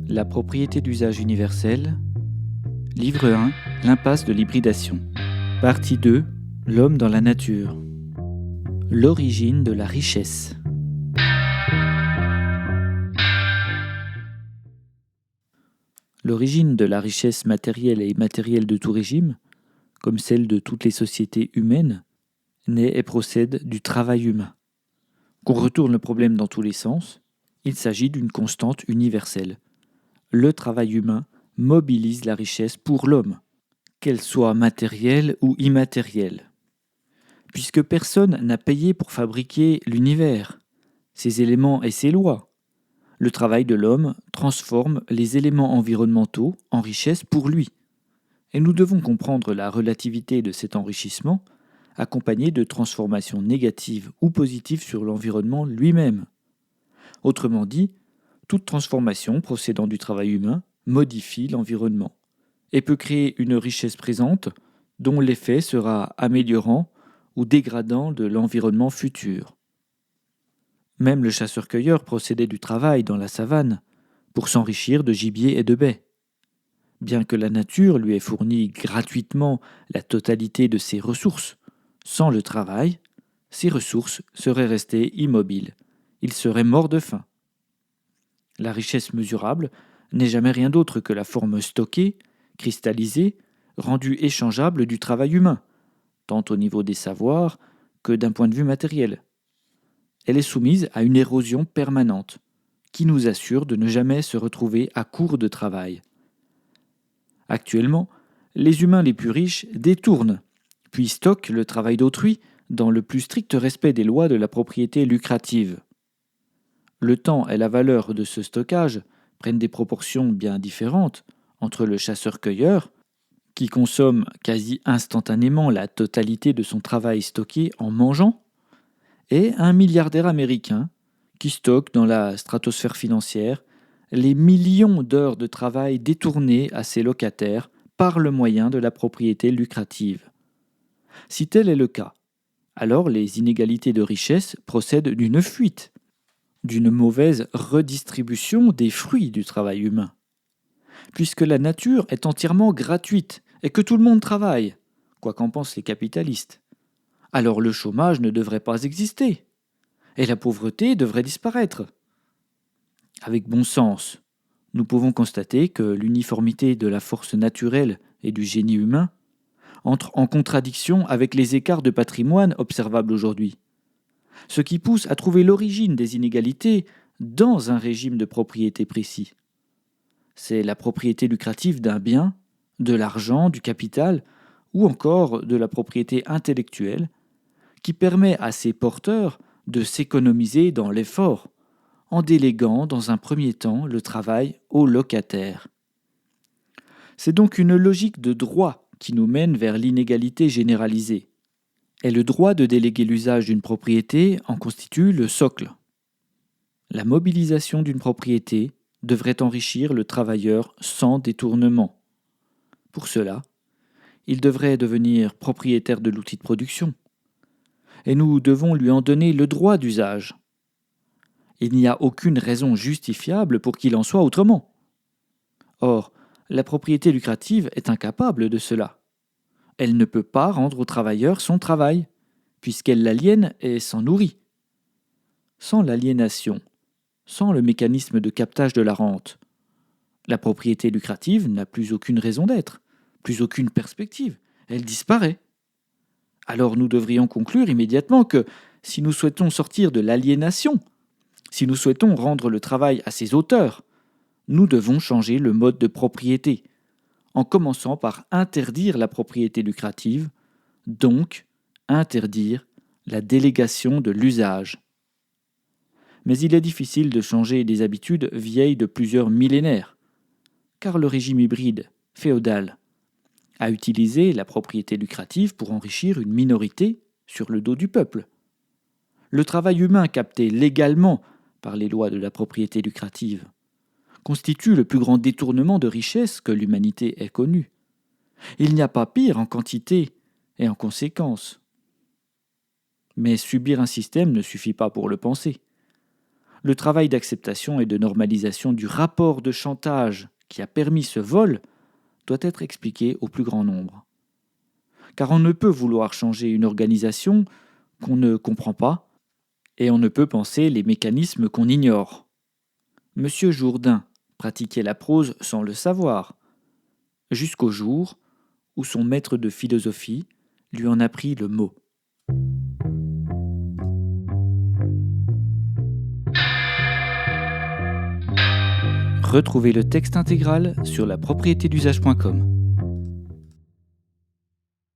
La propriété d'usage universel. Livre 1. L'impasse de l'hybridation. Partie 2. L'homme dans la nature. L'origine de la richesse. L'origine de la richesse matérielle et immatérielle de tout régime, comme celle de toutes les sociétés humaines, naît et procède du travail humain. Qu'on retourne le problème dans tous les sens, il s'agit d'une constante universelle. Le travail humain mobilise la richesse pour l'homme, qu'elle soit matérielle ou immatérielle. Puisque personne n'a payé pour fabriquer l'univers, ses éléments et ses lois, le travail de l'homme transforme les éléments environnementaux en richesse pour lui. Et nous devons comprendre la relativité de cet enrichissement, accompagné de transformations négatives ou positives sur l'environnement lui-même. Autrement dit, toute transformation procédant du travail humain modifie l'environnement et peut créer une richesse présente dont l'effet sera améliorant ou dégradant de l'environnement futur. Même le chasseur-cueilleur procédait du travail dans la savane pour s'enrichir de gibier et de baies. Bien que la nature lui ait fourni gratuitement la totalité de ses ressources, sans le travail, ces ressources seraient restées immobiles. Il serait mort de faim. La richesse mesurable n'est jamais rien d'autre que la forme stockée, cristallisée, rendue échangeable du travail humain, tant au niveau des savoirs que d'un point de vue matériel. Elle est soumise à une érosion permanente, qui nous assure de ne jamais se retrouver à court de travail. Actuellement, les humains les plus riches détournent, puis stockent le travail d'autrui dans le plus strict respect des lois de la propriété lucrative. Le temps et la valeur de ce stockage prennent des proportions bien différentes entre le chasseur-cueilleur, qui consomme quasi instantanément la totalité de son travail stocké en mangeant, et un milliardaire américain qui stocke dans la stratosphère financière les millions d'heures de travail détournées à ses locataires par le moyen de la propriété lucrative. Si tel est le cas, alors les inégalités de richesse procèdent d'une fuite, d'une mauvaise redistribution des fruits du travail humain. Puisque la nature est entièrement gratuite et que tout le monde travaille, quoi qu'en pensent les capitalistes, alors le chômage ne devrait pas exister, et la pauvreté devrait disparaître. Avec bon sens, nous pouvons constater que l'uniformité de la force naturelle et du génie humain entre en contradiction avec les écarts de patrimoine observables aujourd'hui, ce qui pousse à trouver l'origine des inégalités dans un régime de propriété précis. C'est la propriété lucrative d'un bien, de l'argent, du capital, ou encore de la propriété intellectuelle, qui permet à ses porteurs de s'économiser dans l'effort, en déléguant dans un premier temps le travail aux locataires. C'est donc une logique de droit qui nous mène vers l'inégalité généralisée. Et le droit de déléguer l'usage d'une propriété en constitue le socle. La mobilisation d'une propriété devrait enrichir le travailleur sans détournement. Pour cela, il devrait devenir propriétaire de l'outil de production. Et nous devons lui en donner le droit d'usage. Il n'y a aucune raison justifiable pour qu'il en soit autrement. Or, la propriété lucrative est incapable de cela. Elle ne peut pas rendre au travailleur son travail, puisqu'elle l'aliène et s'en nourrit. Sans l'aliénation, sans le mécanisme de captage de la rente, la propriété lucrative n'a plus aucune raison d'être, plus aucune perspective, elle disparaît. Alors nous devrions conclure immédiatement que, si nous souhaitons sortir de l'aliénation, si nous souhaitons rendre le travail à ses auteurs, nous devons changer le mode de propriété, en commençant par interdire la propriété lucrative, donc interdire la délégation de l'usage. Mais il est difficile de changer des habitudes vieilles de plusieurs millénaires, car le régime hybride, féodal, a utilisé la propriété lucrative pour enrichir une minorité sur le dos du peuple. Le travail humain capté légalement par les lois de la propriété lucrative constitue le plus grand détournement de richesse que l'humanité ait connu. Il n'y a pas pire en quantité et en conséquence. Mais subir un système ne suffit pas pour le penser. Le travail d'acceptation et de normalisation du rapport de chantage qui a permis ce vol doit être expliqué au plus grand nombre. Car on ne peut vouloir changer une organisation qu'on ne comprend pas, et on ne peut penser les mécanismes qu'on ignore. Monsieur Jourdain pratiquait la prose sans le savoir, jusqu'au jour où son maître de philosophie lui en apprit le mot. Retrouvez le texte intégral sur lapropriétédusage.com.